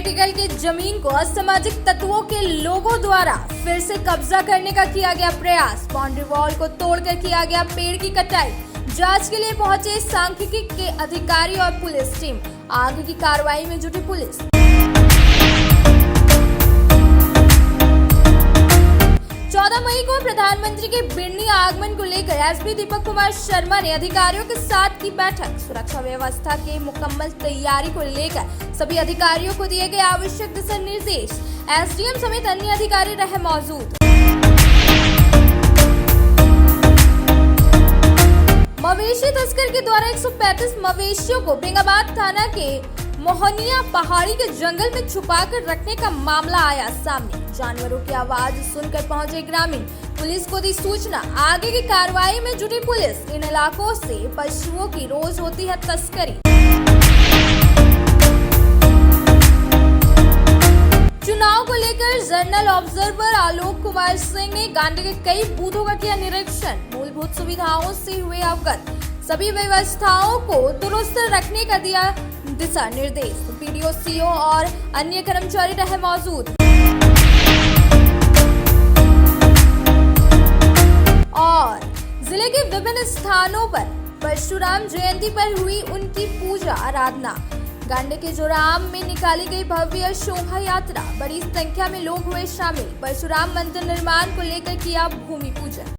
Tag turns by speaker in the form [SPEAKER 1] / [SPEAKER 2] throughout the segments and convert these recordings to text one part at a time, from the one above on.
[SPEAKER 1] Statical की जमीन को असामाजिक तत्वों के लोगों द्वारा फिर से कब्जा करने का किया गया प्रयास। बाउंड्री वॉल को तोड़कर किया गया पेड़ की कटाई। जांच के लिए पहुंचे सांख्यिकी के अधिकारी और पुलिस टीम। आगे की कार्रवाई में जुटी पुलिस। 14 मई को प्रधानमंत्री के बिरनी आगमन को लेकर एसपी दीपक कुमार शर्मा ने अधिकारियों के साथ की बैठक। सुरक्षा व्यवस्था के मुकम्मल तैयारी को लेकर सभी अधिकारियों को दिए गए आवश्यक दिशा निर्देश। एसडीएम समेत अन्य अधिकारी रहे मौजूद। मवेशी तस्कर के द्वारा 135 मवेशियों को बेंगाबाद थाना के मोहनिया पहाड़ी के जंगल में छुपाकर रखने का मामला आया सामने। जानवरों की आवाज सुनकर पहुंचे ग्रामीण, पुलिस को दी सूचना। आगे की कार्रवाई में जुटी पुलिस। इन इलाकों से पशुओं की रोज होती है तस्करी। चुनाव को लेकर जर्नल ऑब्जर्वर आलोक कुमार सिंह ने गांधी के कई बूथों का किया निरीक्षण। मूलभूत सुविधाओं से हुए अवगत। सभी व्यवस्थाओं को दुरुस्त रखने का दिया दिशा निर्देश। पीडीओ, सीओ और अन्य कर्मचारी रहे मौजूद। और जिले के विभिन्न स्थानों पर परशुराम जयंती पर हुई उनकी पूजा आराधना। गांडे के जोराम में निकाली गई भव्य शोभा यात्रा। बड़ी संख्या में लोग हुए शामिल। परशुराम मंदिर निर्माण को लेकर किया भूमि पूजन।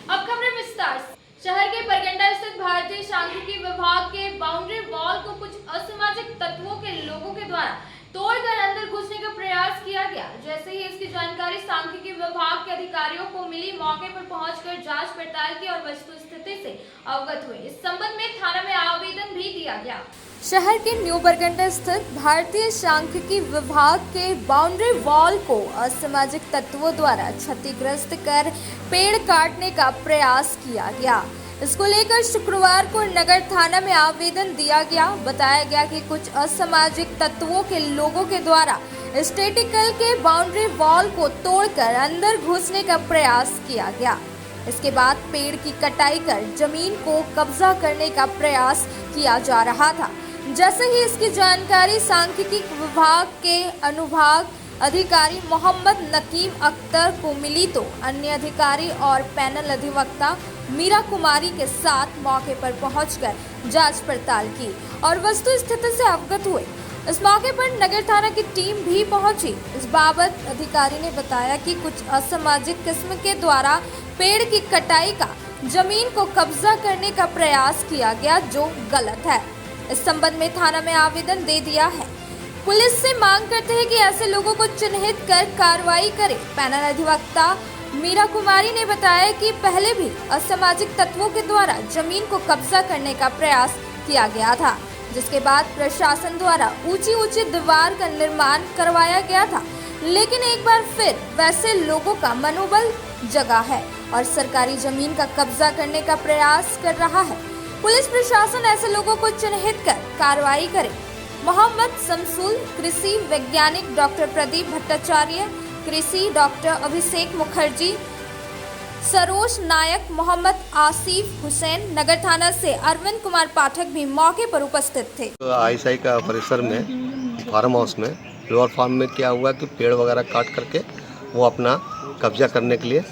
[SPEAKER 1] अब खबरें विस्तार से। शहर के परगंडा स्थित भारतीय सांख्यिकी विभाग के बाउंड्री वॉल को कुछ असामाजिक तत्वों के लोगों के द्वारा तोड़कर अंदर घुसने का प्रयास किया गया। जैसे ही इसकी जानकारी सांख्यिकी विभाग के अधिकारियों को मिली, मौके पर पहुंचकर जांच पड़ताल की और वस्तु स्थिति से अवगत हुए। इस संबंध में थाना में आवेदन भी दिया गया। शहर के न्यू बरगंडा स्थित भारतीय सांख्यिकी विभाग के बाउंड्री वॉल को असामाजिक तत्वों द्वारा क्षतिग्रस्त कर पेड़ काटने का प्रयास किया गया। इसको लेकर शुक्रवार को नगर थाना में आवेदन दिया गया। बताया गया कि कुछ असामाजिक तत्वों के लोगों के द्वारा स्टेटिकल के बाउंड्री वॉल को तोड़कर अंदर घुसने का प्रयास किया गया। इसके बाद पेड़ की कटाई कर जमीन को कब्जा करने का प्रयास किया जा रहा था। जैसे ही इसकी जानकारी सांख्यिकी विभाग के अनुभाग अधिकारी मोहम्मद नकीम अख्तर को मिली तो अन्य अधिकारी और पैनल अधिवक्ता मीरा कुमारी के साथ मौके पर पहुंचकर जांच पड़ताल की और वस्तु स्थिति से अवगत हुए। इस मौके पर नगर थाना की टीम भी पहुंची। इस बाबत अधिकारी ने बताया कि कुछ असामाजिक किस्म के द्वारा पेड़ की कटाई का जमीन को कब्जा करने का प्रयास किया गया, जो गलत है। इस संबंध में थाना में आवेदन दे दिया है। पुलिस से मांग करते हैं कि ऐसे लोगों को चिन्हित कर कार्रवाई करे। पैनल अधिवक्ता मीरा कुमारी ने बताया कि पहले भी असामाजिक तत्वों के द्वारा जमीन को कब्जा करने का प्रयास किया गया था, जिसके बाद प्रशासन द्वारा ऊंची दीवार का निर्माण करवाया गया था। लेकिन एक बार फिर वैसे लोगों का मनोबल जगा है और सरकारी जमीन का कब्जा करने का प्रयास कर रहा है। पुलिस प्रशासन ऐसे लोगों को चिन्हित कर कार्रवाई करे। मोहम्मद शमसुल, कृषि वैज्ञानिक डॉक्टर प्रदीप भट्टाचार्य, कृषि डॉक्टर अभिषेक मुखर्जी, सरोज नायक, मोहम्मद आसिफ हुसैन, नगर थाना से अरविंद कुमार पाठक भी मौके पर उपस्थित थे।
[SPEAKER 2] आईएसआई का परिसर में फार्म हाउस में लोअर फार्म में क्या हुआ कि पेड़ वगैरह काट करके वो अपना कब्जा करने के लिए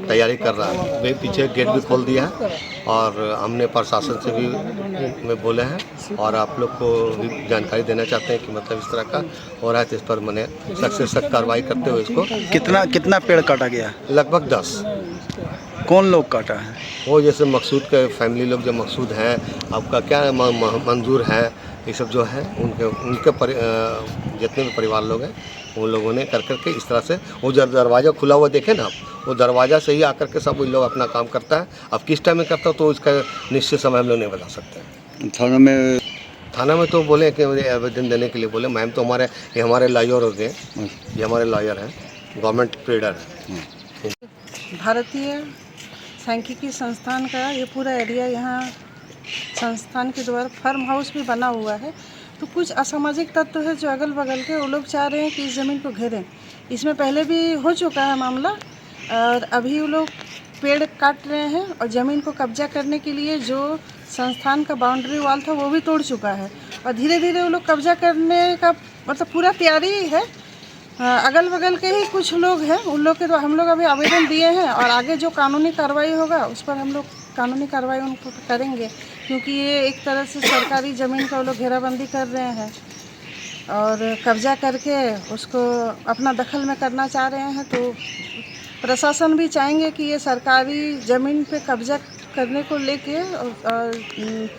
[SPEAKER 2] तैयारी कर रहा है। वे पीछे गेट भी खोल दिया है और हमने प्रशासन से भी बोले हैं और आप लोग को भी जानकारी देना चाहते हैं कि मतलब इस तरह का हो रहा है, तो इस पर मैंने सख्त से सख्त कार्रवाई करते हुए इसको।
[SPEAKER 3] कितना पेड़ काटा गया?
[SPEAKER 2] लगभग 10।
[SPEAKER 3] कौन लोग काटा है?
[SPEAKER 2] वो जैसे मकसूद के फैमिली लोग जो मकसूद हैं, आपका क्या मंजूर है, ये सब जो है उनके जितने भी परिवार लोग हैं उन लोगों ने कर करके इस तरह से वो दरवाज़ा खुला हुआ देखे ना आप, वो दरवाज़ा से ही आकर के सब उन लोग अपना काम करता है। अब किस टाइम में करता हो तो इसका निश्चित समय हम लोग नहीं बता सकते। थाना में तो बोले कि मुझे आवेदन देने के लिए बोले। मैम तो हमारे लॉयर होते हैं, ये हमारे लॉयर हैं, गवर्नमेंट प्रेडर है।
[SPEAKER 4] भारतीय सांख्यिकी संस्थान का ये पूरा एरिया यहाँ संस्थान के द्वारा फार्म हाउस भी बना हुआ है। तो कुछ असामाजिक तत्व है जो अगल बगल के, वो लोग चाह रहे हैं कि इस ज़मीन को घेरें। इसमें पहले भी हो चुका है मामला और अभी वो लोग पेड़ काट रहे हैं और ज़मीन को कब्जा करने के लिए जो संस्थान का बाउंड्री वॉल था वो भी तोड़ चुका है और धीरे धीरे वो लोग कब्जा करने का मतलब पूरा तैयारी है। अगल बगल के ही कुछ लोग हैं, उन लोग के हम लोग अभी आवेदन दिए हैं और आगे जो कानूनी कार्रवाई होगा उस पर हम लोग कानूनी कार्रवाई उनको करेंगे, क्योंकि ये एक तरह से सरकारी ज़मीन का वो लोग घेराबंदी कर रहे हैं और कब्जा करके उसको अपना दखल में करना चाह रहे हैं। तो प्रशासन भी चाहेंगे कि ये सरकारी ज़मीन पे कब्जा करने को लेके और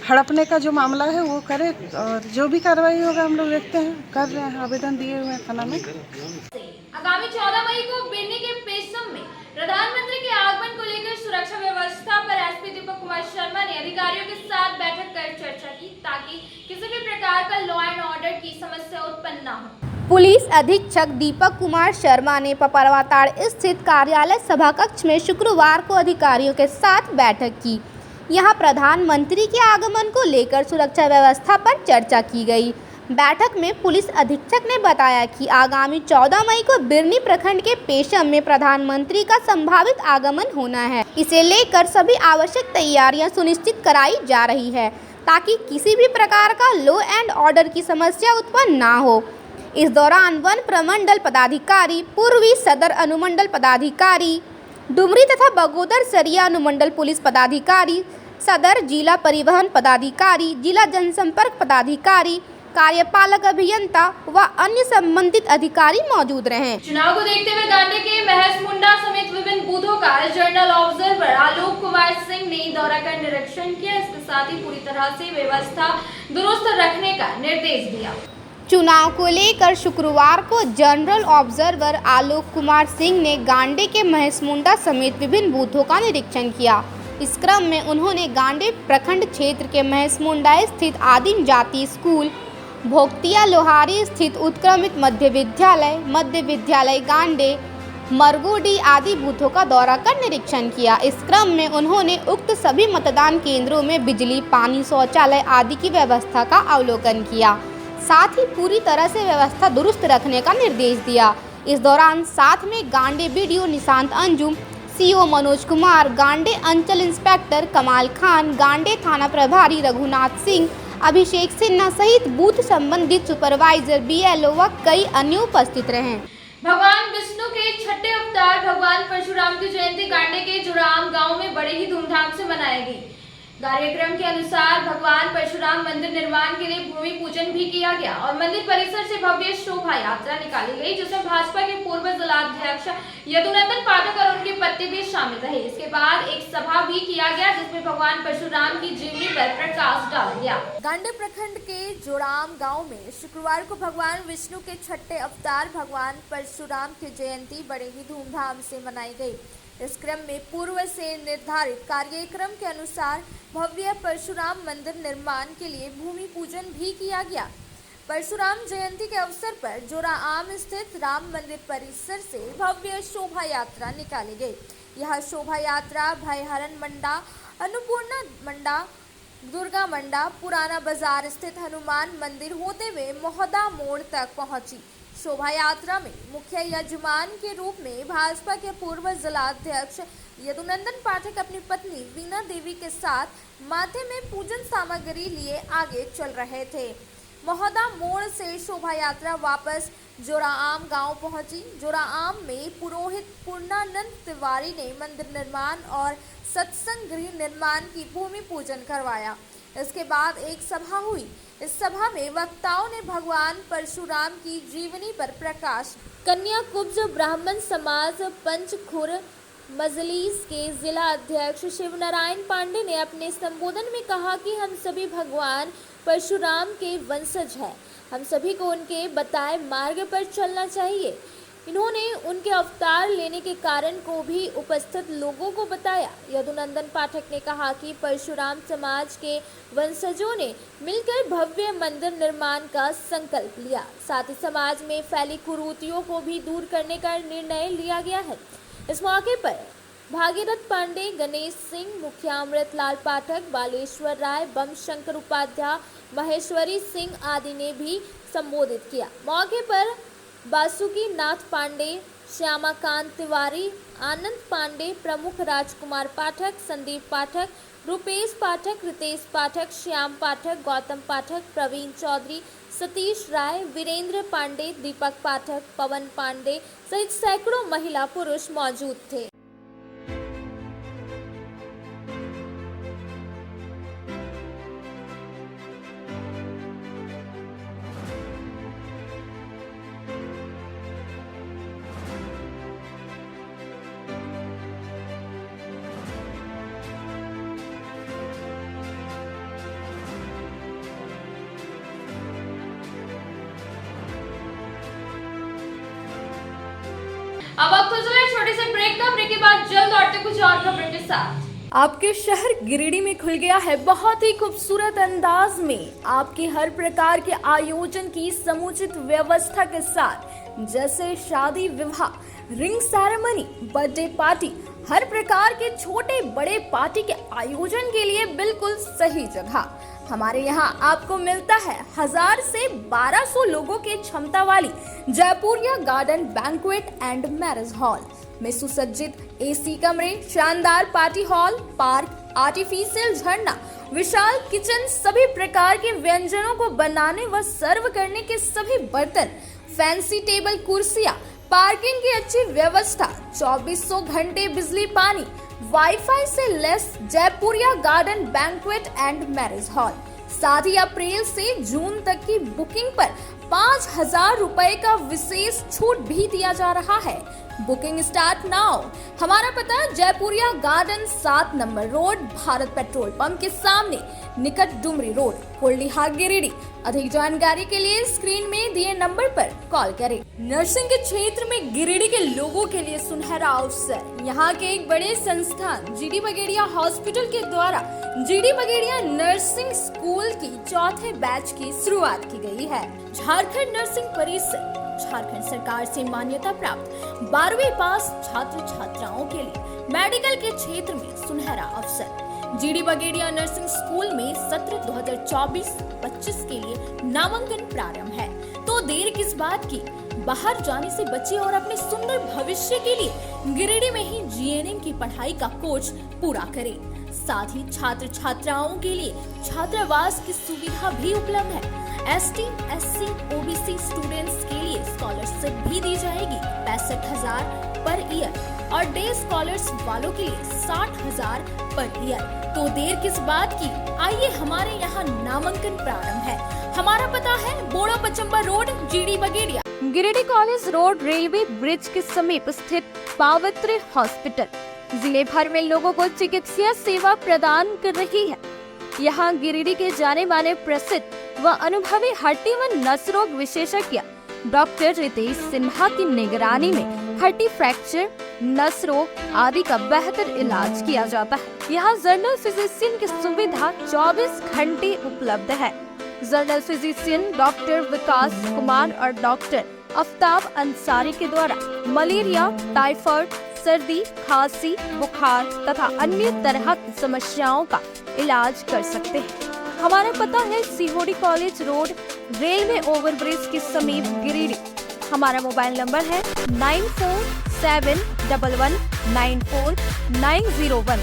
[SPEAKER 4] हड़पने का जो मामला है वो करे और जो भी कार्रवाई होगा हम लोग देखते हैं, कर रहे हैं, आवेदन दिए हुए हैं थाना में।
[SPEAKER 1] आगामी 14 मई को बिरनी के पेशम में प्रधानमंत्री के आगमन को लेकर सुरक्षा व्यवस्था पर एसपी दीपक कुमार शर्मा ने अधिकारियों के साथ बैठक कर चर्चा की ताकि किसी भी प्रकार का लॉ एंड ऑर्डर की समस्या उत्पन्न न हो।
[SPEAKER 5] पुलिस अधीक्षक दीपक कुमार शर्मा ने पपरवाताड़ स्थित कार्यालय सभा कक्ष में शुक्रवार को अधिकारियों के साथ बैठक की। यहां प्रधानमंत्री के आगमन को लेकर सुरक्षा व्यवस्था पर चर्चा की गई। बैठक में पुलिस अधीक्षक ने बताया कि आगामी 14 मई को बिरनी प्रखंड के पेशम में प्रधानमंत्री का संभावित आगमन होना है। इसे लेकर सभी आवश्यक तैयारियां सुनिश्चित कराई जा रही है ताकि किसी भी प्रकार का लॉ एंड ऑर्डर की समस्या उत्पन्न ना हो। इस दौरान वन प्रमंडल पदाधिकारी, पूर्वी सदर अनुमंडल पदाधिकारी, डुमरी तथा बगोदर सरिया अनुमंडल पुलिस पदाधिकारी, सदर जिला परिवहन पदाधिकारी, जिला जनसंपर्क पदाधिकारी, कार्यपालक अभियंता व अन्य संबंधित अधिकारी मौजूद रहे।
[SPEAKER 1] चुनाव को देखते हुए गांधी के महस मुंडा समेत विभिन्न बूथों का जनरल ऑब्जर्वर आलोक कुमार सिंह ने दौरा कर निरीक्षण किया। इसके साथ ही पूरी तरह से व्यवस्था दुरुस्त रखने का निर्देश दिया।
[SPEAKER 5] चुनाव को लेकर शुक्रवार को जनरल ऑब्जर्वर आलोक कुमार सिंह ने गांडे के महसमुंडा समेत विभिन्न बूथों का निरीक्षण किया। इस क्रम में उन्होंने गांडे प्रखंड क्षेत्र के महसमुंडा स्थित आदिम जाति स्कूल, भोक्तिया लोहारी स्थित उत्क्रमित मध्य विद्यालय गांडे, मरगोडी आदि बूथों का दौरा कर निरीक्षण किया। इस क्रम में उन्होंने उक्त सभी मतदान केंद्रों में बिजली, पानी, शौचालय आदि की व्यवस्था का अवलोकन किया। साथ ही पूरी तरह से व्यवस्था दुरुस्त रखने का निर्देश दिया। इस दौरान साथ में गांडे बीडीओ निशांत अंजुम, सीओ मनोज कुमार, गांडे अंचल इंस्पेक्टर कमाल खान, गांडे थाना प्रभारी रघुनाथ सिंह, अभिषेक सिन्हा सहित बूथ संबंधित सुपरवाइजर, बीएलओ व कई अन्य उपस्थित रहे।
[SPEAKER 1] भगवान विष्णु के छठे अवतार भगवान परशुराम की जयंती गांडे के जुराम गांव में बड़े ही धूमधाम से मनाई गई। कार्यक्रम के अनुसार भगवान परशुराम मंदिर निर्माण के लिए भूमि पूजन भी किया गया और मंदिर परिसर से भव्य शोभा यात्रा निकाली गई, जिसमें भाजपा के पूर्व जिलाध्यक्ष यदुनंदन पाठक और उनके पत्नी भी शामिल रहे। इसके बाद एक सभा भी किया गया जिसमें भगवान परशुराम की जीवनी पर प्रकाश डाला गया।
[SPEAKER 6] गांडे प्रखंड के जोराम गांव में शुक्रवार को भगवान विष्णु के छठे अवतार भगवान परशुराम की जयंती बड़े ही धूमधाम से मनाई गई। इस क्रम में पूर्व से निर्धारित कार्यक्रम के अनुसार भव्य परशुराम मंदिर निर्माण के लिए भूमि पूजन भी किया गया। परशुराम जयंती के अवसर पर जोराआम स्थित राम मंदिर परिसर से भव्य शोभा यात्रा निकाली गई। यह शोभा यात्रा भयहरण मंडा, अन्नपूर्णा मंडा, दुर्गा मंडा, पुराना बाजार स्थित हनुमान मंदिर होते हुए मोहदा मोड़ तक पहुंची। शोभा यात्रा में मुख्य यजमान के रूप में भाजपा के पूर्व जिलाध्यक्ष यदुनंदन पाठक अपनी पत्नी वीना देवी के साथ माथे में पूजन सामग्री लिए आगे चल रहे थे। मोहदा मोड़ से शोभा यात्रा वापस जोराआम गांव पहुंची। जोराआम में पुरोहित पूर्णानंद तिवारी ने मंदिर निर्माण और सत्संग गृह निर्माण की भूमि पूजन करवाया। इसके बाद एक सभा हुई। इस सभा में वक्ताओं ने भगवान परशुराम की जीवनी पर प्रकाश। कन्या कुब्ज ब्राह्मण समाज पंचखुर मजलिस के जिला अध्यक्ष शिव नारायण पांडे ने अपने संबोधन में कहा कि हम सभी भगवान परशुराम के वंशज हैं। हम सभी को उनके बताए मार्ग पर चलना चाहिए। इन्होंने उनके अवतार लेने के कारण को भी उपस्थित लोगों को बताया। यदुनंदन पाठक ने कहा कि परशुराम समाज के वंशजों ने मिलकर भव्य मंदिर निर्माण का संकल्प लिया। साथ ही समाज में फैली कुरीतियों को भी दूर करने का निर्णय लिया गया है। इस मौके पर भागीरथ पांडे, गणेश सिंह, मुखिया अमृतलाल पाठक, बालेश्वर राय, बम शंकर उपाध्याय, महेश्वरी सिंह आदि ने भी संबोधित किया। मौके पर बासुकी नाथ पांडे, श्यामाकांत तिवारी, आनंद पांडे, प्रमुख राजकुमार पाठक, संदीप पाठक, रुपेश पाठक, रितेश पाठक, श्याम पाठक, गौतम पाठक, प्रवीण चौधरी, सतीश राय, वीरेंद्र पांडे, दीपक पाठक, पवन पांडे सहित सैकड़ों महिला पुरुष मौजूद थे।
[SPEAKER 1] अब वक्त हो चला है छोटे से ब्रेक का। ब्रेक के बाद जल्द लौटते कुछ और खबरों के साथ।
[SPEAKER 6] आपके शहर गिरिडीह में खुल गया है बहुत ही खूबसूरत अंदाज में आपके हर प्रकार के आयोजन की समुचित व्यवस्था के साथ, जैसे शादी विवाह, रिंग सेरेमनी, बर्थडे पार्टी, हर प्रकार के छोटे बड़े पार्टी के आयोजन के लिए बिल्कुल सही जगह। हमारे यहाँ आपको मिलता है 1000 से 1200 लोगों के क्षमता वाली Jaipuria garden banquet and marriage hall में सुसज्जित एसी कमरे, शानदार पार्टी हॉल, पार्क, आर्टिफिशियल झरना, विशाल किचन, सभी प्रकार के व्यंजनों को बनाने व सर्व करने के सभी बर्तन, फैंसी टेबल कुर्सियां, पार्किंग की अच्छी व्यवस्था, 2400 घंटे बिजली पानी, वाईफाई से less Jaipuria garden banquet and marriage hall. साथ ही अप्रैल से जून तक की बुकिंग पर 5000 रुपए का विशेष छूट भी दिया जा रहा है। Booking start now. हमारा पता Jaipuria garden 7 number road, Bharat petrol pump के सामने, निकट डुमरी रोड, कोल्डिहा, गिरिडीह। अधिक जानकारी के लिए स्क्रीन में दिए नंबर पर कॉल करें। नर्सिंग के क्षेत्र में गिरिडीह के लोगों के लिए सुनहरा अवसर। यहाँ के एक बड़े संस्थान जीडी बगेड़िया हॉस्पिटल के द्वारा जीडी बगेड़िया नर्सिंग स्कूल की 4थे बैच की शुरुआत की गई है। झारखंड नर्सिंग परिषद झारखंड सरकार से मान्यता प्राप्त 12वीं पास छात्र छात्राओं के लिए मेडिकल के क्षेत्र में सुनहरा अवसर। जीडी बगेड़िया नर्सिंग स्कूल में सत्र 2024-25 के लिए नामांकन प्रारंभ है, तो देर किस बात की, बाहर जाने से बचे और अपने सुंदर भविष्य के लिए गिरिडीह में ही जीएनएम की पढ़ाई का कोर्स पूरा करें। साथ ही छात्र छात्राओं के लिए छात्रावास की सुविधा भी उपलब्ध है। एसटी, एससी, ओबीसी स्टूडेंट्स के लिए स्कॉलरशिप भी दी जाएगी 65,000 पर ईयर और डे स्कॉलर्स वालों के लिए 60,000 पर ईयर। तो देर किस बात की, आइए हमारे यहाँ नामांकन प्रारंभ है। हमारा पता है Bora Pachamba road, GD Bagedia.
[SPEAKER 7] Giridih college road, railway bridge के समीप स्थित पावित्र हॉस्पिटल जिले भर में लोगों को चिकित्सा सेवा प्रदान कर रही है। यहाँ गिरिडीह के जाने माने प्रसिद्ध व अनुभवी हड्डी व नस रोग विशेषज्ञ डॉक्टर रितेश सिन्हा की निगरानी में हड्डी फ्रैक्चर, नस रोग आदि का बेहतर इलाज किया जाता है। यहाँ जनरल फिजिशियन की सुविधा 24 घंटे उपलब्ध है। जनरल फिजिशियन डॉक्टर विकास कुमार और डॉक्टर आफ्ताब अंसारी के द्वारा मलेरिया, टाइफाइड, सर्दी, खांसी, बुखार तथा अन्य तरह की समस्याओं का इलाज कर सकते हैं। हमारा पता है Sihodih college road, railway overbridge के समीप, गिरिडीह। हमारा मोबाइल नंबर है 9471194901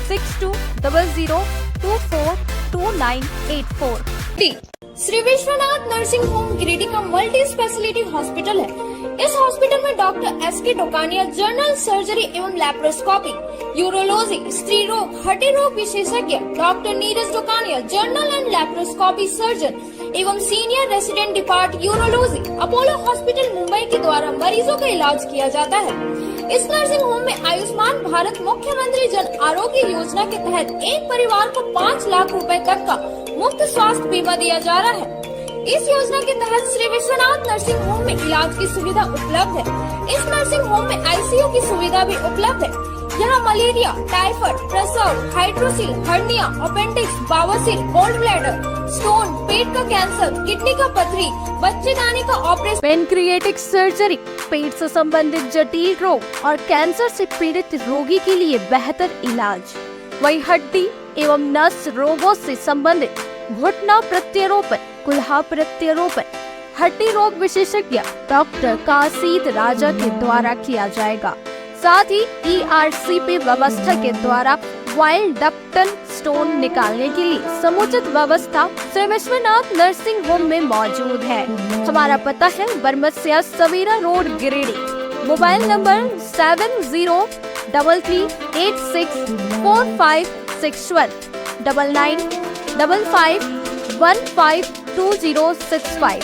[SPEAKER 7] 6200242984।
[SPEAKER 6] श्री विश्वनाथ नर्सिंग होम गिरिडीह का मल्टी स्पेशलिटी हॉस्पिटल है। इस हॉस्पिटल में doctor S K Tokania general surgery एवं लैप्रोस्कोपी, यूरोलॉजी, स्त्री रोग, हड्डी रोग विशेषज्ञ, doctor Neeraj Tokania general and laparoscopy surgeon एवं senior resident depart urology, Apollo hospital Mumbai के द्वारा मरीजों का इलाज किया जाता है। इस नर्सिंग होम में आयुष्मान भारत मुख्यमंत्री जन आरोग्य योजना के तहत एक परिवार को 5 लाख रुपए तक का मुफ्त स्वास्थ्य बीमा दिया जा रहा है। इस योजना के तहत श्री विश्वनाथ नर्सिंग होम में इलाज की सुविधा उपलब्ध है। इस नर्सिंग होम में आईसीयू की सुविधा भी उपलब्ध है। यहाँ मलेरिया, टाइफाइड, प्रसव, हाइड्रोसिल, हर्निया, अपेंडिक्स, बावसीर, गोल्ड ब्लैडर, स्टोन, पेट का कैंसर, किडनी का पथरी, बच्चेदानी का ऑपरेशन,
[SPEAKER 7] पेनक्रिएटिक सर्जरी, पेट से संबंधित जटिल रोग और कैंसर से पीड़ित रोगी के लिए बेहतर इलाज। वही हड्डी एवं नस रोगों से संबंधित घुटना प्रत्यारोपण, कुल्हा प्रत्यारोपण, हड्डी रोग विशेषज्ञ डॉक्टर कासिद राजा के द्वारा किया जाएगा। साथ ही ERCP व्यवस्था के द्वारा वाइल्ड डक्टल स्टोन निकालने के लिए समुचित व्यवस्था श्री विश्वनाथ नर्सिंग होम में मौजूद है। हमारा पता है Barmasia Savera road Giridih. Mobile number 7033864561 9955152065।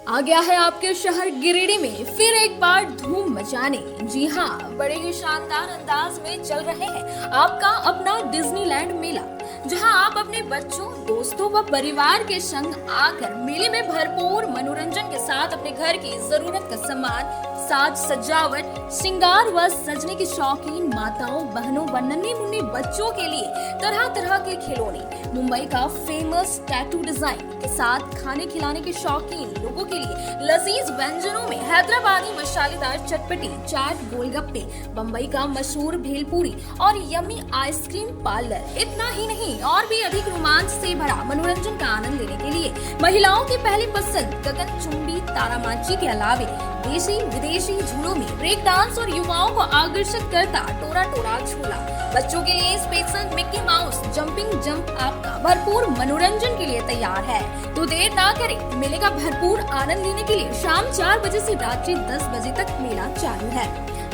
[SPEAKER 6] आ गया है आपके शहर गिरिडीह में फिर एक बार धूम मचाने। जी हाँ, बड़े ही शानदार अंदाज में चल रहे हैं आपका अपना डिज्नीलैंड मेला, जहां आप अपने बच्चों, दोस्तों व परिवार के संग आकर मेले में भरपूर मनोरंजन के साथ अपने घर की जरूरत का सामान, साज सजावट, श्रृंगार व सजने की शौकीन माताओं, बहनों व नन्हे मुन्ने बच्चों के लिए तरह तरह के खिलौने, मुंबई का फेमस टैटू डिजाइन के साथ खाने खिलाने के शौकीन लोगों के लिए लजीज व्यंजनों में हैदराबादी मसालेदार चटपटी, चाट, गोलगप्पे, बम्बई का मशहूर भेलपूरी और यम्मी आइसक्रीम पार्लर। इतना ही नहीं, और भी अधिक रोमांच से भरा मनोरंजन का आनंद लेने के लिए महिलाओं की पहली पसंद गगनचुंबी तारामाची के अलावे देशी विदेशी झूलों में ब्रेक डांस और युवाओं को आकर्षित करता टोरा टोरा झूला। बच्चों के लिए special Mickey mouse jumping jump आपका भरपूर मनोरंजन के लिए तैयार है। तो देर ना करें, मेले का भरपूर आनंद लेने के लिए शाम 4 बजे से रात्रि 10 बजे तक मेला चालू है।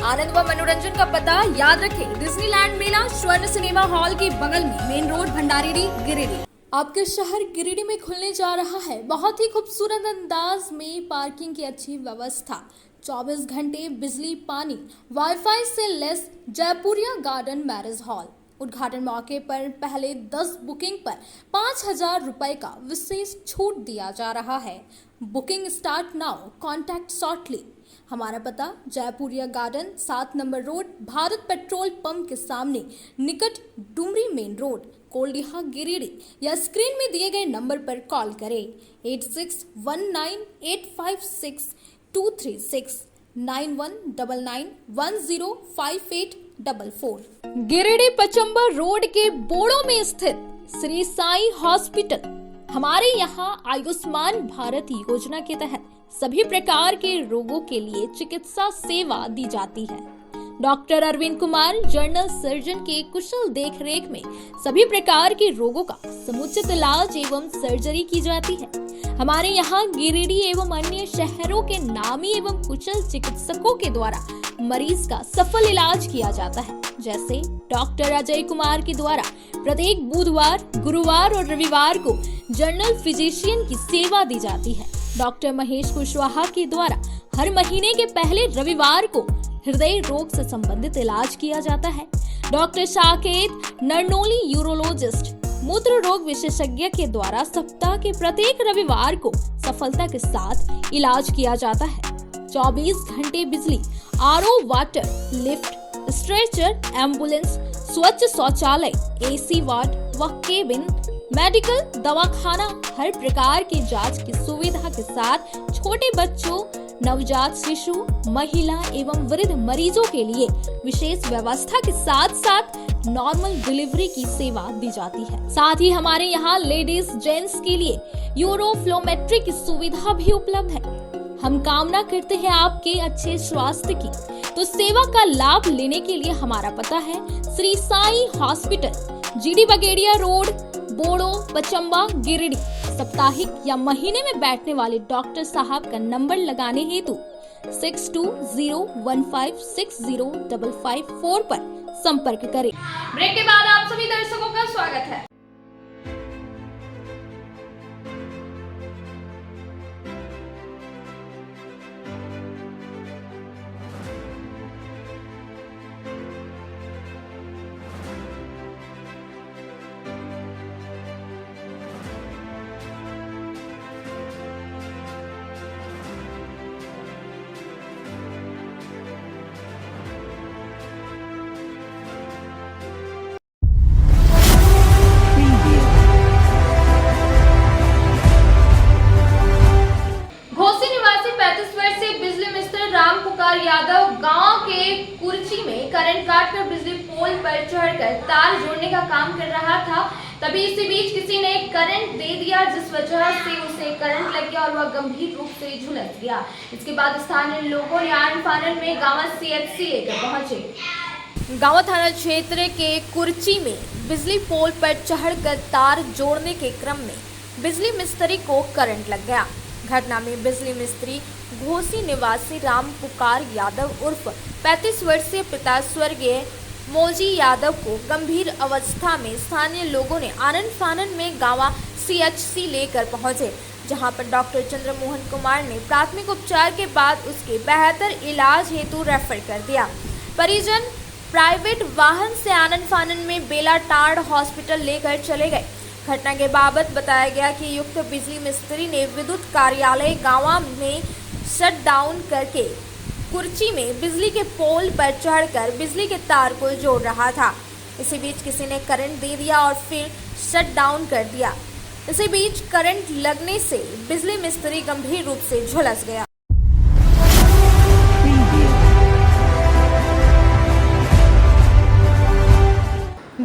[SPEAKER 6] आनंद व मनोरंजन का पता याद रखें, डिज्नीलैंड मेला स्वर्ण सिनेमा हॉल के बगल में, मेन रोड, भंडारी, गिरिडीह। आपके शहर गिरिडीह में खुलने जा रहा है बहुत ही खूबसूरत अंदाज में पार्किंग की अच्छी व्यवस्था, 24 घंटे बिजली, पानी, वाईफाई से less Jaipuria garden marriage hall. उद्घाटन मौके पर पहले 10 बुकिंग पर 5,000 रुपए का विशेष छूट दिया जा रहा है। Booking start now, contact shortly. हमारा पता Jaipuria garden, 7 number road, Bharat petrol pump के सामने, निकट डुमरी मेन रोड, कोल्डिहा, गिरिडीह। या स्क्रीन में दिए गए नंबर पर कॉल करें 8619856236 9199105844।
[SPEAKER 7] गिरिडीह पचंबा रोड के बोड़ो में स्थित श्री साई हॉस्पिटल। हमारे यहाँ आयुष्मान भारत योजना के तहत सभी प्रकार के रोगों के लिए चिकित्सा सेवा दी जाती है। Doctor Arvind Kumar general surgeon के कुशल देखरेख में सभी प्रकार के रोगों का समुचित इलाज एवं सर्जरी की जाती है। हमारे यहाँ गिरिडीह एवं अन्य शहरों के नामी एवं कुशल चिकित्सकों के द्वारा मरीज का सफल इलाज किया जाता है। जैसे डॉक्टर अजय कुमार के द्वारा प्रत्येक बुधवार, गुरुवार और रविवार को जनरल फिजिशियन की सेवा दी जाती है। डॉक्टर महेश कुशवाहा के द्वारा हर महीने के पहले रविवार को हृदय रोग से संबंधित इलाज किया जाता है। डॉक्टर साकेत नरनोली यूरोलॉजिस्ट मूत्र रोग विशेषज्ञ के द्वारा सप्ताह के प्रत्येक रविवार को सफलता के साथ इलाज किया जाता है। 24 घंटे बिजली, RO water, lift, stretcher, ambulance, स्वच्छ शौचालय, AC वार्ड व केबिन, मेडिकल, दवाखाना, हर प्रकार की जांच की सुविधा के साथ छोटे बच्चों, नवजात शिशु, महिला एवं वृद्ध मरीजों के लिए विशेष व्यवस्था के साथ साथ नॉर्मल डिलीवरी की सेवा दी जाती है। साथ ही हमारे यहाँ लेडीज जेंट्स के लिए यूरोफ्लोमेट्री की सुविधा भी उपलब्ध है। हम कामना करते हैं आपके अच्छे स्वास्थ्य की, तो सेवा का लाभ लेने के लिए हमारा पता है श्री साई हॉस्पिटल, GD बगेड़िया रोड, बोड़ो, पचंबा, गिरिडीह। साप्ताहिक या महीने में बैठने वाले डॉक्टर साहब का नंबर लगाने हेतु 6201560554 पर संपर्क करें।
[SPEAKER 1] ब्रेक के बाद आप सभी दर्शकों का स्वागत है। यादव गांव के कुर्ची में करंट काटकर बिजली पोल पर चढ़कर तार जोड़ने का काम कर रहा था। तभी इसी बीच किसी ने करंट दे दिया, जिस वजह से उसे करंट लग गया और वह गंभीर रूप से झुलस गया। इसके बाद स्थानीय लोगों ने आनन फानन में गांव CHC लेकर पहुंचे।
[SPEAKER 6] गांव थाना क्षेत्र के कुर्ची में बिजली पोल पर चढ़कर तार जोड़ने के क्रम में बिजली मिस्त्री को करंट लग गया। घटना में बिजली मिस्त्री घोसी निवासी राम पुकार यादव उर्फ 35 वर्षीय पिता स्वर्गीय मौजी यादव को गंभीर अवस्था में स्थानीय लोगों ने आनन फानन में गांव CHC लेकर पहुंचे, जहां पर डॉक्टर चंद्रमोहन कुमार ने प्राथमिक उपचार के बाद उसके बेहतर इलाज हेतु रेफर कर दिया। परिजन प्राइवेट वाहन से आनन फानन में बेलाटांड हॉस्पिटल लेकर चले गए। घटना के बाबत बताया गया कि युक्त बिजली मिस्त्री ने विद्युत कार्यालय गांव में शट डाउन करके कुर्ची में बिजली के पोल पर चढ़कर बिजली के तार को जोड़ रहा था। इसी बीच किसी ने करंट दे दिया और फिर शट डाउन कर दिया। इसी बीच करंट लगने से बिजली मिस्त्री गंभीर रूप से झुलस गया।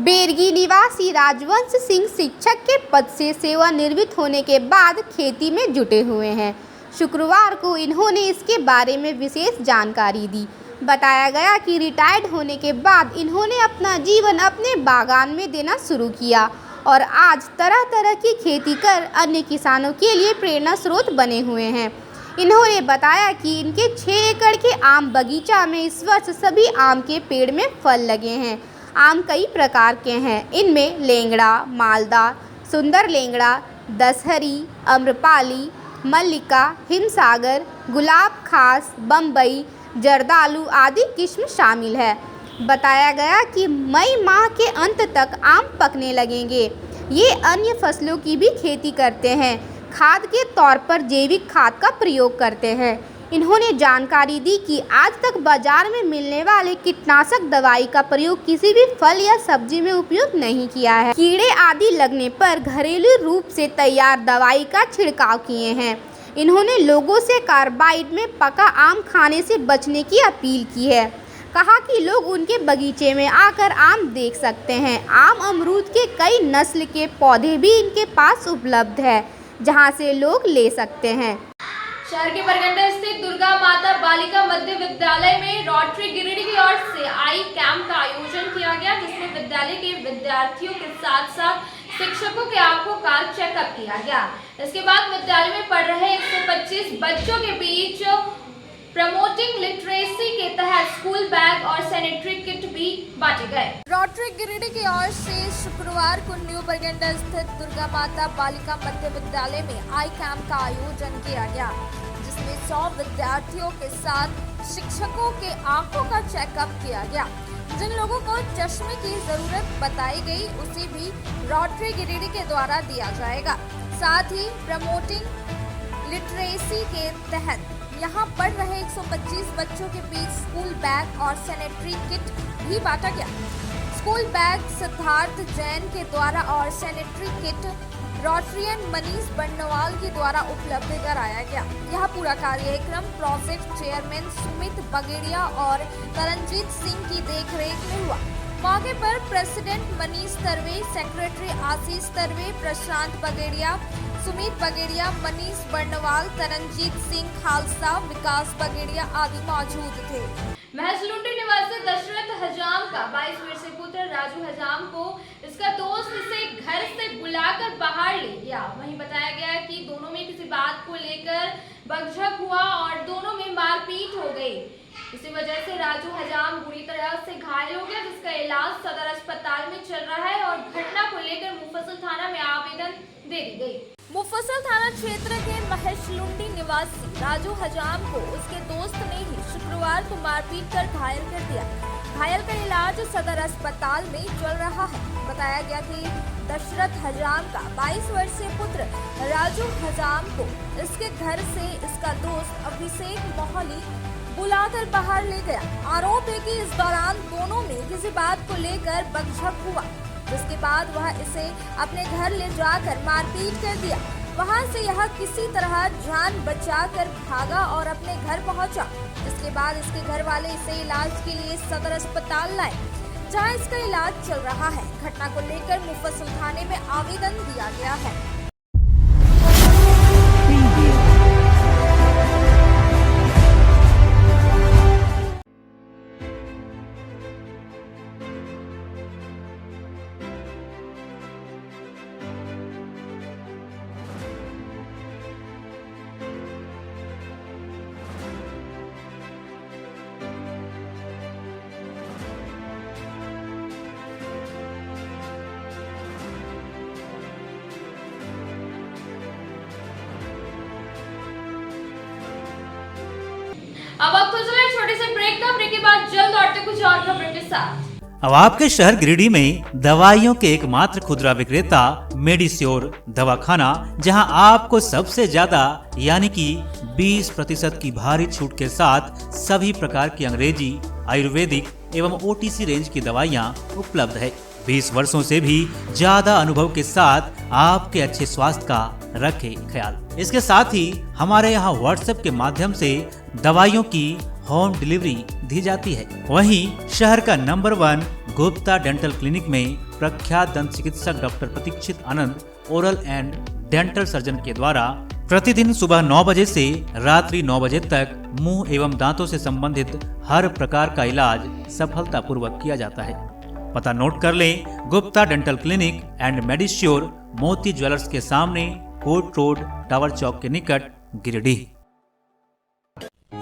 [SPEAKER 5] बेरगी निवासी राजवंश सिंह शिक्षक के पद से सेवानिवृत्त होने के बाद खेती में जुटे हुए हैं। शुक्रवार को इन्होंने इसके बारे में विशेष जानकारी दी। बताया गया कि रिटायर्ड होने के बाद इन्होंने अपना जीवन अपने बागान में देना शुरू किया और आज तरह तरह की खेती कर अन्य किसानों के लिए प्रेरणा स्रोत बने हुए हैं। इन्होंने बताया कि इनके 6 एकड़ के आम बगीचा में इस वर्ष सभी आम के पेड़ में फल लगे हैं। आम कई प्रकार के हैं, इनमें लेंगड़ा, मालदा, सुंदर लेंगड़ा, दशहरी, अम्रपाली, मल्लिका, हिमसागर, गुलाब खास, बम्बई, जर्दालू आदि किस्म शामिल है। बताया गया कि मई माह के अंत तक आम पकने लगेंगे। ये अन्य फसलों की भी खेती करते हैं। खाद के तौर पर जैविक खाद का प्रयोग करते हैं। इन्होंने जानकारी दी कि आज तक बाजार में मिलने वाले कीटनाशक दवाई का प्रयोग किसी भी फल या सब्जी में उपयोग नहीं किया है। कीड़े आदि लगने पर घरेलू रूप से तैयार दवाई का छिड़काव किए हैं। इन्होंने लोगों से कार्बाइड में पका आम खाने से बचने की अपील की है। कहा कि लोग उनके बगीचे में आकर आम देख सकते हैं। आम अमरूद के कई नस्ल के पौधे भी इनके पास उपलब्ध है, जहां से लोग ले सकते हैं।
[SPEAKER 1] शहर के बरगंडा स्थित दुर्गा माता बालिका मध्य विद्यालय में रोटरी गिरिडीह की ओर से आई कैंप का आयोजन किया गया, जिसमें विद्यालय के विद्यार्थियों के साथ साथ शिक्षकों के आंखों का चेकअप किया गया। इसके बाद विद्यालय में पढ़ रहे 125 बच्चों के बीच प्रमोटिंग लिटरेसी के तहत स्कूल बैग और सैनिटरी किट भी बांटे गए।
[SPEAKER 6] रोटरी गिरिडीह की ओर से शुक्रवार को न्यू बरगंडा स्थित दुर्गा माता बालिका मध्य विद्यालय में आई कैंप का आयोजन किया गया, जिसमें 100 विद्यार्थियों के साथ शिक्षकों के आंखों का चेकअप किया गया। जिन लोगों को चश्मे की जरूरत बताई गई, उसे भी रोटरी गिरिडीह के द्वारा दिया जाएगा। साथ ही प्रमोटिंग लिटरेसी के तहत यहाँ पढ़ रहे 125 बच्चों के बीच स्कूल बैग और सैनिटरी किट भी बांटा गया। स्कूल बैग सिद्धार्थ जैन के द्वारा और sanitary kit Rotarian Manish Bandwal के द्वारा उपलब्ध कराया गया। यह पूरा कार्यक्रम प्रोजेक्ट चेयरमैन सुमित बगेड़िया और तरनजीत सिंह की देखरेख में हुआ। मौके पर प्रेसिडेंट मनीष तरवे, सेक्रेटरी आशीष तरवे, प्रशांत बगेड़िया, सुमित बगेड़िया, मनीष बंडवाल, तरनजीत सिंह खालसा, विकास बगेड़िया आदि मौजूद थे।
[SPEAKER 1] महसलुंडी निवासी दशरथ हजाम का 22 वर्षीय पुत्र राजू हजाम को इसका दोस्त इसे घर से बुलाकर बाहर ले गया। वहीं बताया गया कि दोनों में किसी बात को लेकर बकझक हुआ और दोनों में मारपीट हो गई। इसी वजह से राजू हजाम बुरी तरह से घायल हो गया, जिसका इलाज सदर अस्पताल में चल रहा है और घटना को लेकर मुफस्सिल थाना में आवेदन दे दी गई।
[SPEAKER 6] मुफस्सिल थाना क्षेत्र के महसलुंडी निवासी राजू हजाम को उसके दोस्त ने ही शुक्रवार को मारपीट कर घायल कर दिया। घायल का इलाज सदर अस्पताल में चल रहा है। बताया गया कि दशरथ हजाम का 22 वर्षीय पुत्र राजू हजाम को इसके घर से इसका दोस्त अभिषेक मोहली बुलाकर बाहर ले गया। आरोप है कि इस दौरान दोनों में किसी बात को लेकर बकझक हुआ, जिसके बाद वह इसे अपने घर ले जाकर मारपीट कर दिया। वहां से यह किसी तरह जान बचाकर भागा और अपने घर पहुंचा, जिसके बाद इसके घर वाले इसे इलाज के लिए सदर अस्पताल लाए। जहां इसका इलाज चल रहा है। घटना को लेकर मुफस्सिल थाने में आवेदन दिया गया है।
[SPEAKER 1] अब वक्त हो चला है छोटे से ब्रेक का। ब्रेक के बाद जल्द लौटते कुछ और खबरों के साथ।
[SPEAKER 8] अब आपके शहर गिरिडीह में दवाइयों के एकमात्र खुदरा विक्रेता मेडिश्योर दवाखाना, जहां आपको सबसे ज्यादा यानी कि 20% की भारी छूट के साथ सभी प्रकार की अंग्रेजी, आयुर्वेदिक एवं OTC रेंज की दवाइयां उपलब्ध है। 20 वर्षों से भी ज्यादा अनुभव के साथ आपके अच्छे स्वास्थ्य का रखे ख्याल। इसके साथ ही हमारे यहाँ व्हाट्सएप के माध्यम से दवाइयों की होम डिलीवरी दी जाती है। वहीं शहर का नंबर 1 गुप्ता डेंटल क्लिनिक में प्रख्यात दंत चिकित्सक doctor Pratikshit Anand oral and dental surgeon के द्वारा प्रतिदिन सुबह 9 बजे से रात्रि 9 बजे तक मुंह एवं दांतों से संबंधित हर प्रकार का इलाज सफलतापूर्वक किया जाता है। पता नोट कर लें, गुप्ता डेंटल क्लिनिक एंड मेडिश्योर, मोती ज्वेलर्स के सामने, कोर्ट रोड, टावर चौक के निकट, गिरिडीह।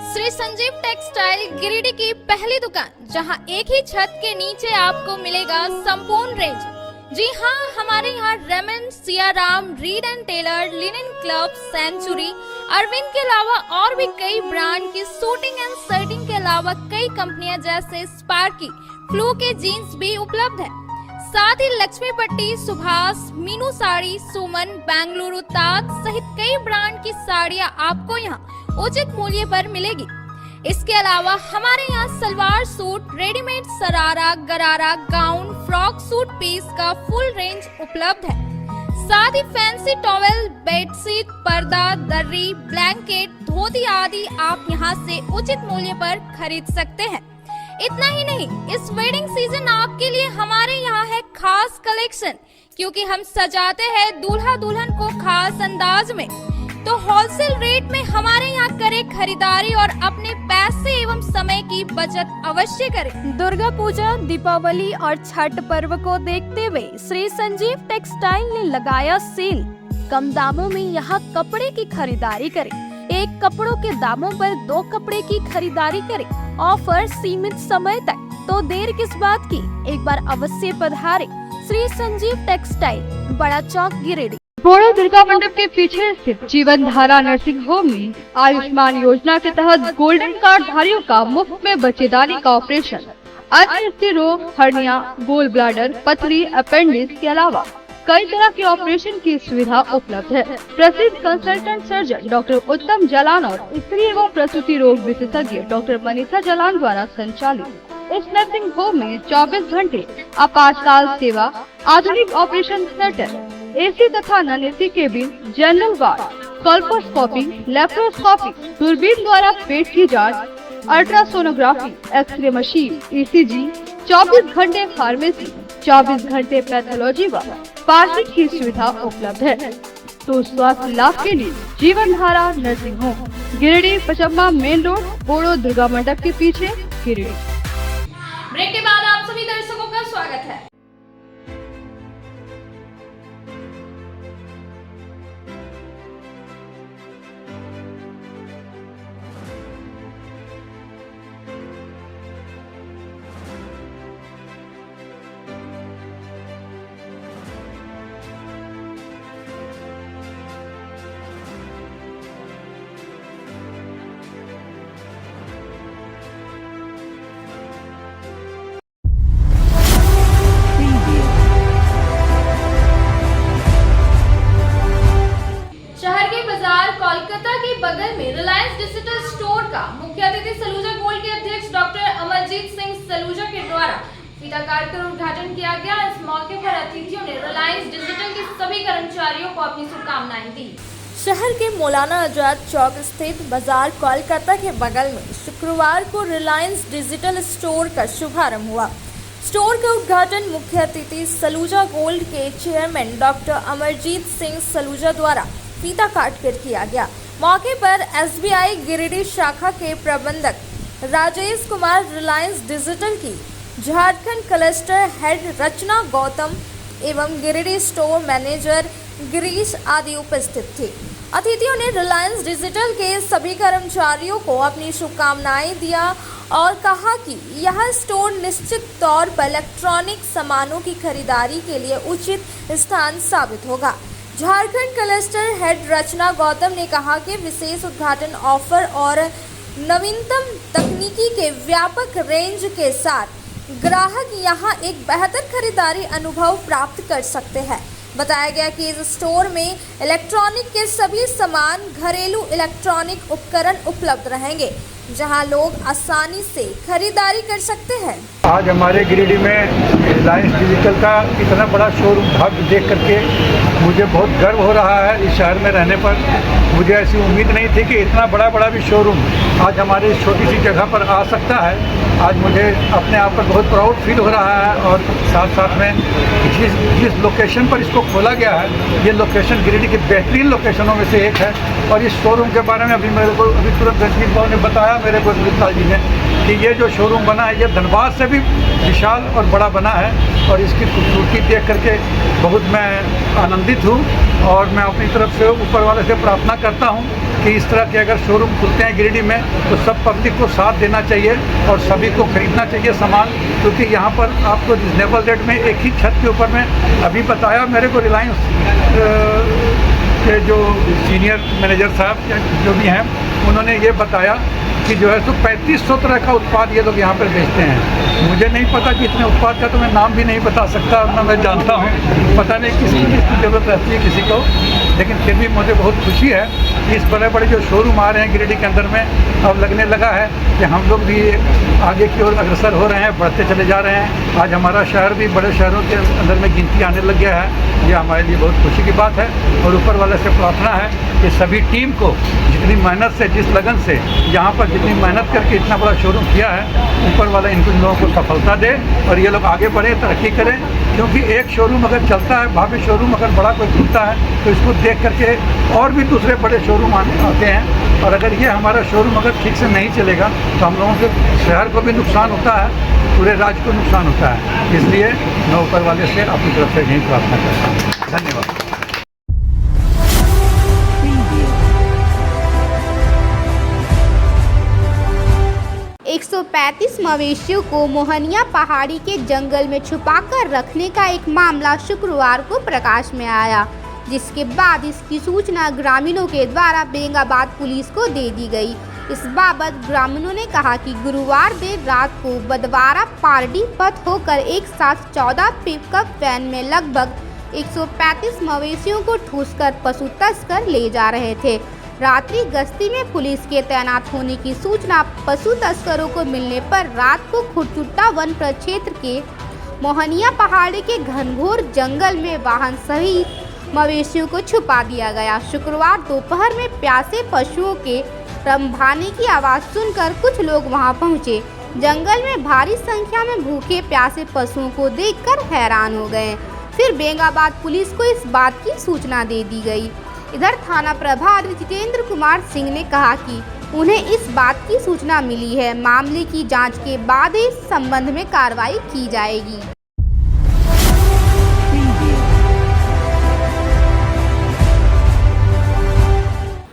[SPEAKER 7] श्री संजीव टेक्सटाइल गिरिडीह की पहली दुकान, जहां एक ही छत के नीचे आपको मिलेगा संपूर्ण रेंज। जी हाँ, हमारे यहाँ Raymond, Siyaram, Reid and Taylor, linen club, century, Arvind के अलावा और भी कई ब्रांड की सूटिंग एंड शर्टिंग के अलावा कई कंपनियां जैसे स्पार्की, फ्लू के जीन्स भी उपलब्ध है। साथ ही लक्ष्मी पट्टी, सुभाष, मीनू साड़ी, सुमन, बेंगलुरु ताज सहित कई ब्रांड की साड़ियां आपको यहाँ उचित मूल्य पर मिलेगी। इसके अलावा हमारे यहाँ सलवार सूट, रेडीमेड सरारा, गरारा, गाउन, फ्रॉक सूट पीस का फुल रेंज उपलब्ध है। साथ ही फैंसी टॉवेल, बेडशीट, पर्दा, दर्री, ब्लैंकेट, धोती आदि आप यहाँ से उचित मूल्य पर खरीद सकते हैं। इतना ही नहीं, इस वेडिंग सीजन आपके लिए हमारे यहाँ है खास कलेक्शन, क्योंकि हम सजाते हैं दूल्हा दुल्हन को खास अंदाज में। तो होलसेल रेट में हमारे यहाँ करें खरीदारी और अपने पैसे एवं समय की बचत अवश्य करें।
[SPEAKER 9] दुर्गा पूजा, दीपावली और छठ पर्व को देखते हुए श्री संजीव टेक्सटाइल ने लगाया सेल। कम दामों में यहाँ कपड़े की खरीदारी करें। एक कपड़ों के दामों पर 2 कपड़े की खरीदारी करें। ऑफर सीमित समय तक, तो देर किस बात की, एक बार अवश्य पधारें। श्री संजीव टेक्सटाइल, बड़ा चौक, गिरिडीह।
[SPEAKER 10] बोड़ो दुर्गा मंडप के पीछे स्थित जीवन धारा नर्सिंग होम में आयुष्मान योजना के तहत गोल्डन कार्ड धारियों का मुफ्त में बच्चेदानी का ऑपरेशन, अन्य स्थिर रोग, हर्निया, गोल ब्लैडर, पथरी, अपेंडिक्स के अलावा कई तरह के ऑपरेशन की सुविधा उपलब्ध है। प्रसिद्ध कंसल्टेंट सर्जन डॉक्टर उत्तम जलान और स्त्री एवं प्रसूति रोग विशेषज्ञ डॉक्टर मनीषा जलान द्वारा संचालित इस नर्सिंग होम में 24 घंटे आपातकाल सेवा, आधुनिक ऑपरेशन थिएटर, AC तथा non AC cabin, general ward, colposcopy, laparoscopy, दूरबीन द्वारा पेट की जांच, अल्ट्रासोनोग्राफी, एक्सरे मशीन, ECG, 24 घंटे फार्मेसी, 24 घंटे पैथोलॉजी व पार्किंग की सुविधा उपलब्ध है। तो स्वास्थ्य लाभ के लिए Jeevan Dhara nursing home, Giridih, Pachamba main road, Bodo Durga मंडप के पीछे, गिरिडीह।
[SPEAKER 1] ब्रेक के बाद आप सभी दर्शकों का स्वागत है। बगल में रिलायंस डिजिटल स्टोर का मुख्य अतिथि सलूजा गोल्ड के अध्यक्ष डॉक्टर अमरजीत सिंह सलूजा के द्वारा फीता काट कर उद्घाटन किया गया। इस मौके पर अतिथियों ने रिलायंस डिजिटल के सभी कर्मचारियों को अपनी शुभकामनाएं दी।
[SPEAKER 6] शहर के मौलाना आजाद चौक स्थित बाजार कोलकाता के बगल में शुक्रवार को रिलायंस डिजिटल स्टोर का शुभारंभ हुआ। स्टोर का उद्घाटन मुख्य अतिथि सलूजा गोल्ड के चेयरमैन डॉक्टर अमरजीत सिंह सलूजा द्वारा फीता काट कर किया गया। मौके पर एसबीआई गिरिडीह शाखा के प्रबंधक राजेश कुमार, रिलायंस डिजिटल की झारखंड क्लस्टर हेड रचना गौतम एवं गिरिडीह स्टोर मैनेजर गिरीश आदि उपस्थित थे। अतिथियों ने रिलायंस डिजिटल के सभी कर्मचारियों को अपनी शुभकामनाएं दिया और कहा कि यह स्टोर निश्चित तौर पर इलेक्ट्रॉनिक सामानों की खरीदारी के लिए उचित स्थान साबित होगा। झारखंड क्लस्टर हेड रचना गौतम ने कहा कि विशेष उद्घाटन ऑफर और नवीनतम तकनीकी के व्यापक रेंज के साथ ग्राहक यहां एक बेहतर खरीदारी अनुभव प्राप्त कर सकते हैं। बताया गया कि इस स्टोर में इलेक्ट्रॉनिक के सभी सामान, घरेलू इलेक्ट्रॉनिक उपकरण उपलब्ध रहेंगे, जहां लोग आसानी से खरीदारी कर सकते हैं।
[SPEAKER 11] आज हमारे गिरिडीह में रिलायंस डिजिटल का इतना बड़ा शोरूम भव्य देख करके मुझे बहुत गर्व हो रहा है। इस शहर में रहने पर मुझे ऐसी उम्मीद नहीं थी कि इतना बड़ा भी शोरूम आज हमारी इस छोटी सी जगह पर आ सकता है। आज मुझे अपने आप पर बहुत प्राउड फील हो रहा है और साथ में जिस लोकेशन पर इसको खोला गया है, ये लोकेशन गिरिडीह की बेहतरीन लोकेशनों में से एक है। और इस शोरूम के बारे में अभी तुरंत रंजीत बाबू ने बताया मेरे को, गुप्ता जी ने, कि ये जो शोरूम बना है ये धनबाद से भी विशाल और बड़ा बना है और इसकी खूबसूरती देख करके बहुत मैं आनंदित हूँ। और मैं अपनी तरफ से ऊपर वाले से प्रार्थना करता हूँ कि इस तरह के अगर शोरूम खुलते हैं गिरिडीह में तो सब पब्लिक को साथ देना चाहिए और सभी को खरीदना चाहिए सामान, क्योंकि यहाँ पर आपको रिजनेबल रेट में एक ही छत के ऊपर में, अभी बताया मेरे को रिलायंस के जो सीनियर मैनेजर साहब जो भी हैं, उन्होंने ये बताया कि जो है तो 3500 तरह का उत्पाद ये लोग यहाँ पर बेचते हैं। मुझे नहीं पता कि इतने उत्पाद का तो मैं नाम भी नहीं बता सकता, ना मैं जानता हूँ, पता नहीं किसकी ज़रूरत रहती है किसी को, लेकिन फिर भी मुझे बहुत खुशी है कि इस बड़े जो शोरूम आ रहे हैं गिरिडीह के अंदर में। अब लगने लगा है कि हम लोग भी आगे की ओर अग्रसर हो रहे हैं, बढ़ते चले जा रहे हैं। आज हमारा शहर भी बड़े शहरों के अंदर में गिनती आने लग गया है, ये हमारे लिए बहुत खुशी की बात है। और ऊपर वाले से प्रार्थना है कि सभी टीम को जितनी मेहनत से, जिस लगन से यहाँ पर जितनी मेहनत करके इतना बड़ा शोरूम किया है, ऊपर वाला इन लोगों को सफलता दे और ये लोग आगे बढ़े, तरक्की करें। क्योंकि एक शोरूम अगर चलता है, भव्य शोरूम अगर बड़ा कोई खुलता है तो इसको देख करके और भी दूसरे बड़े शोरूम आते हैं। और अगर ये हमारा शोरूम अगर ठीक से नहीं चलेगा तो हम लोगों के शहर को भी नुकसान होता है, पूरे राज्य को नुकसान होता है। इसलिए मैं ऊपर वाले से अपनी तरफ से यही प्रार्थना करता हूँ। धन्यवाद।
[SPEAKER 5] 135 मवेशियों को मोहनिया पहाड़ी के जंगल में छुपाकर रखने का एक मामला शुक्रवार को प्रकाश में आया, जिसके बाद इसकी सूचना ग्रामीणों के द्वारा बेंगाबाद पुलिस को दे दी गई। इस बाबत ग्रामीणों ने कहा कि गुरुवार देर रात को बदवारा पारडी पथ होकर एक साथ 14 पिकअप वैन में लगभग 135 मवेशियों को ठूसकर पशु तस्कर ले जा रहे थे। रात्रि गश्ती में पुलिस के तैनात होने की सूचना पशु तस्करों को मिलने पर रात को खुरचुट्टा वन प्रक्षेत्र के मोहनिया पहाड़ी के घनघोर जंगल में वाहन सहित मवेशियों को छुपा दिया गया। शुक्रवार दोपहर में प्यासे पशुओं के रंभाने की आवाज़ सुनकर कुछ लोग वहां पहुंचे। जंगल में भारी संख्या में भूखे प्यासे पशुओं को देखकर हैरान हो गए। फिर बेंगाबाद पुलिस को इस बात की सूचना दे दी गई। इधर थाना प्रभारी जितेंद्र कुमार सिंह ने कहा कि उन्हें इस बात की सूचना मिली है, मामले की जांच के बाद इस संबंध में कार्रवाई की जाएगी।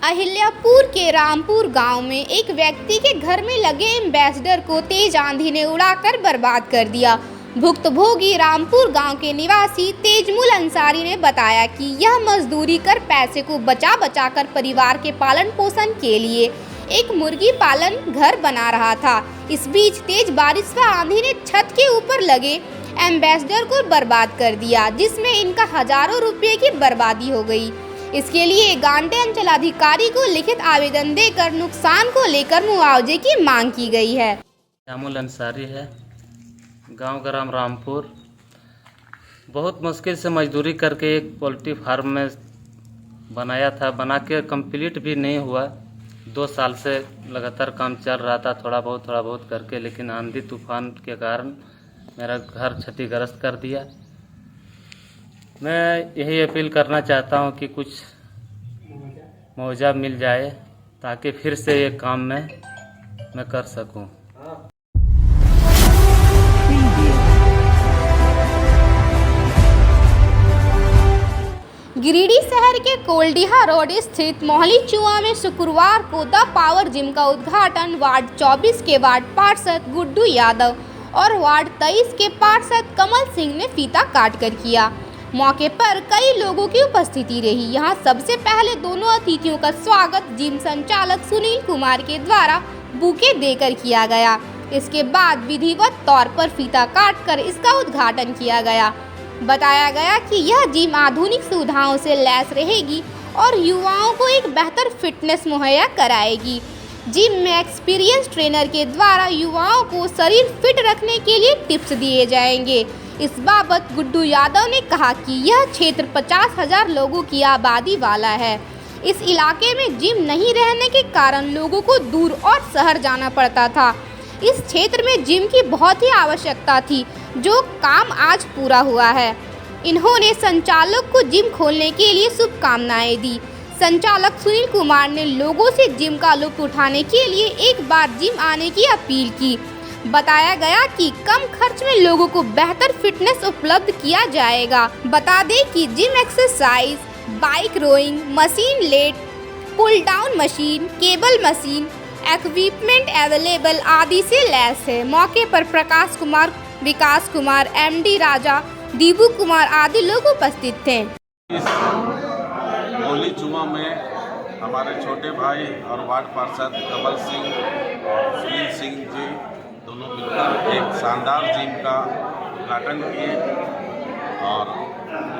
[SPEAKER 5] अहिल्यापुर के रामपुर गांव में एक व्यक्ति के घर में लगे एम्बेसडर को तेज आंधी ने उड़ाकर बर्बाद कर दिया। भुक्तभोगी रामपुर गांव के निवासी तेजमुल अंसारी ने बताया कि यह मजदूरी कर पैसे को बचा कर परिवार के पालन पोषण के लिए एक मुर्गी पालन घर बना रहा था। इस बीच तेज बारिश व आंधी ने छत के ऊपर लगे एम्बेसडर को बर्बाद कर दिया, जिसमें इनका हजारों रुपये की बर्बादी हो गई। इसके लिए गांडे अंचलाधिकारी को लिखित आवेदन देकर नुकसान को लेकर मुआवजे की मांग की गई है।
[SPEAKER 12] तेजमुल अंसारी है, गांव का नाम रामपुर। बहुत मुश्किल से मजदूरी करके एक पोल्ट्री फार्म में बनाया था, बना के कंप्लीट भी नहीं हुआ। 2 साल से लगातार काम चल रहा था, थोड़ा बहुत करके, लेकिन आंधी तूफान के कारण मेरा घर क्षतिग्रस्त कर दिया। मैं यही अपील करना चाहता हूँ कि कुछ मुआवजा मिल जाए ताकि फिर से ये काम मैं कर सकूँ।
[SPEAKER 5] गिरिडीह शहर के कोल्डिहा रोड स्थित मोहली चुआ में शुक्रवार को द पावर जिम का उद्घाटन वार्ड 24 के वार्ड पार्षद गुड्डू यादव और वार्ड 23 के पार्षद कमल सिंह ने फीता काट कर किया। मौके पर कई लोगों की उपस्थिति रही। यहां सबसे पहले दोनों अतिथियों का स्वागत जिम संचालक सुनील कुमार के द्वारा बुके देकर किया गया। इसके बाद विधिवत तौर पर फीता काट कर इसका उद्घाटन किया गया। बताया गया कि यह जिम आधुनिक सुविधाओं से लैस रहेगी और युवाओं को एक बेहतर फिटनेस मुहैया कराएगी। जिम में एक्सपीरियंस ट्रेनर के द्वारा युवाओं को शरीर फिट रखने के लिए टिप्स दिए जाएंगे। इस बाबत गुड्डू यादव ने कहा कि यह क्षेत्र 50,000 लोगों की आबादी वाला है। इस इलाके में जिम नहीं रहने के कारण लोगों को दूर और शहर जाना पड़ता था। इस क्षेत्र में जिम की बहुत ही आवश्यकता थी, जो काम आज पूरा हुआ है। इन्होंने संचालक को जिम खोलने के लिए शुभकामनाएं दी। संचालक सुनील कुमार ने लोगों से जिम का लुत्फ उठाने के लिए एक बार जिम आने की अपील की। बताया गया कि कम खर्च में लोगों को बेहतर फिटनेस उपलब्ध किया जाएगा। बता दें कि gym exercise, bike rowing machine, lat pull down machine, cable machine, equipment available आदि से लैस है। मौके पर प्रकाश कुमार, विकास कुमार, एमडी राजा, दीपू कुमार आदि लोग उपस्थित थे।
[SPEAKER 13] इस मोहली चुआ में हमारे छोटे भाई और वार्ड पार्षद कमल सिंह और सुनील सिंह जी दोनों मिलकर एक शानदार जिम का उद्घाटन किए और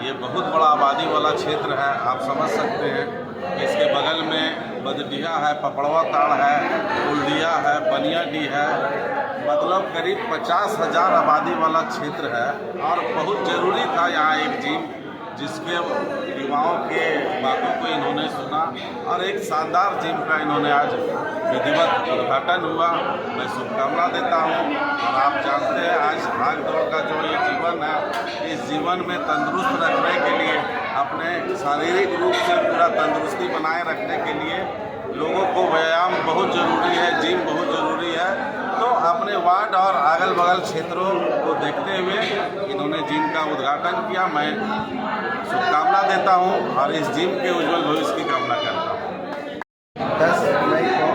[SPEAKER 13] ये बहुत बड़ा आबादी वाला क्षेत्र है। आप समझ सकते हैं कि इसके बगल में बदडीहा है, पपड़वा ताड़ है, कुल्डिया है, बनियाडीह है, मतलब करीब 50,000 आबादी वाला क्षेत्र है और बहुत ज़रूरी था यहाँ एक जिम, जिसके युवाओं के बातों को इन्होंने सुना और एक शानदार जिम का इन्होंने आज विधिवत उद्घाटन हुआ। मैं शुभकामना देता हूँ और आप जानते हैं आज भाग दौड़ का जो ये जीवन है, इस जीवन में तंदुरुस्त रखने के लिए, अपने शारीरिक रूप से पूरा तंदुरुस्ती बनाए रखने के लिए लोगों को व्यायाम बहुत ज़रूरी है, जिम बहुत ज़रूरी है। तो अपने वार्ड और अगल बगल क्षेत्रों को देखते हुए इन्होंने जिम का उद्घाटन किया। मैं शुभकामना देता हूं और इस जिम के उज्जवल भविष्य की कामना करता हूं।
[SPEAKER 14] 10 मई को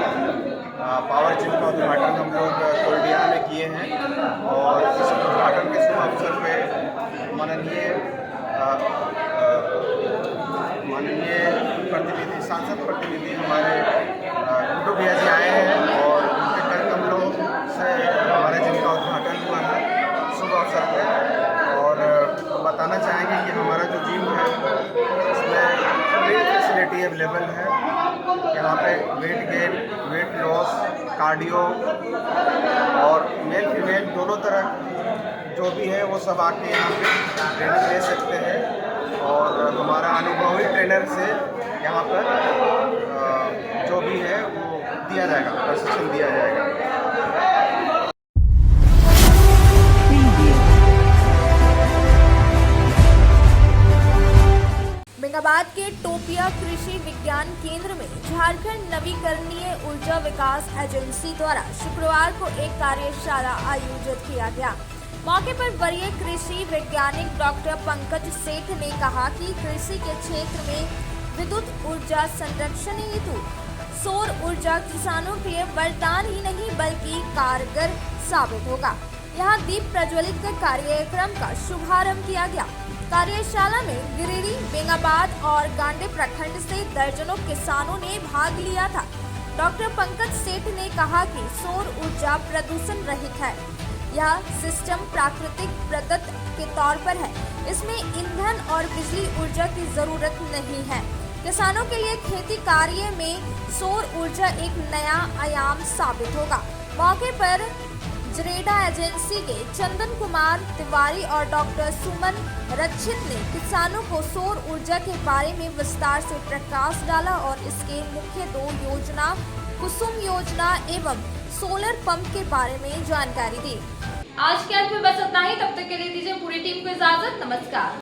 [SPEAKER 14] पावर जिम का उद्घाटन हम लोग कोल्डिया में किए हैं और इस उद्घाटन के शुभ अवसर पे माननीय प्रतिनिधि, सांसद प्रतिनिधि हमारे गुड्डू भैया जी आए हैं और उनके कर कमलों से हमारे जिम का उद्घाटन हुआ है शुभ अवसर पर। और बताना चाहेंगे कि हमारा जो जिम है इसमें पूरी फैसिलिटी अवेलेबल है। यहाँ पे weight gain, weight loss, cardio और मेल फीमेल दोनों तरह जो भी है वो सब आके यहाँ पे ट्रेनिंग ले सकते हैं और हमारा अनुभवी ट्रेनर से यहाँ पर जो भी है वो दिया जाएगा, प्रशिक्षण दिया जाएगा।
[SPEAKER 6] बेंगाबाद के टोपिया कृषि विज्ञान केंद्र में झारखंड नवीकरणीय ऊर्जा विकास एजेंसी द्वारा शुक्रवार को एक कार्यशाला आयोजित किया गया। मौके पर वरीय कृषि वैज्ञानिक डॉक्टर पंकज सेठ ने कहा कि कृषि के क्षेत्र में विद्युत ऊर्जा संरक्षण हेतु सौर ऊर्जा किसानों के लिए वरदान ही नहीं बल्कि कारगर साबित होगा। यहाँ दीप प्रज्वलित कर कार्यक्रम का शुभारंभ किया गया। कार्यशाला में गिरिडीह, बेंगाबाद और गांडे प्रखंड से दर्जनों किसानों ने भाग लिया था। डॉक्टर पंकज सेठ ने कहा कि सौर ऊर्जा प्रदूषण रहित है। यह सिस्टम प्राकृतिक प्रदत्त के तौर पर है। इसमें ईंधन और बिजली ऊर्जा की जरूरत नहीं है। किसानों के लिए खेती कार्य में सौर ऊर्जा एक नया आयाम साबित होगा। मौके पर जरेडा एजेंसी के चंदन कुमार तिवारी और डॉक्टर सुमन रक्षित ने किसानों को सौर ऊर्जा के बारे में विस्तार से प्रकाश डाला और इसके मुख्य 2 योजना, कुसुम योजना एवं सोलर पंप के बारे में जानकारी दी।
[SPEAKER 1] आज के अंत में बस इतना ही। इजाजत, नमस्कार।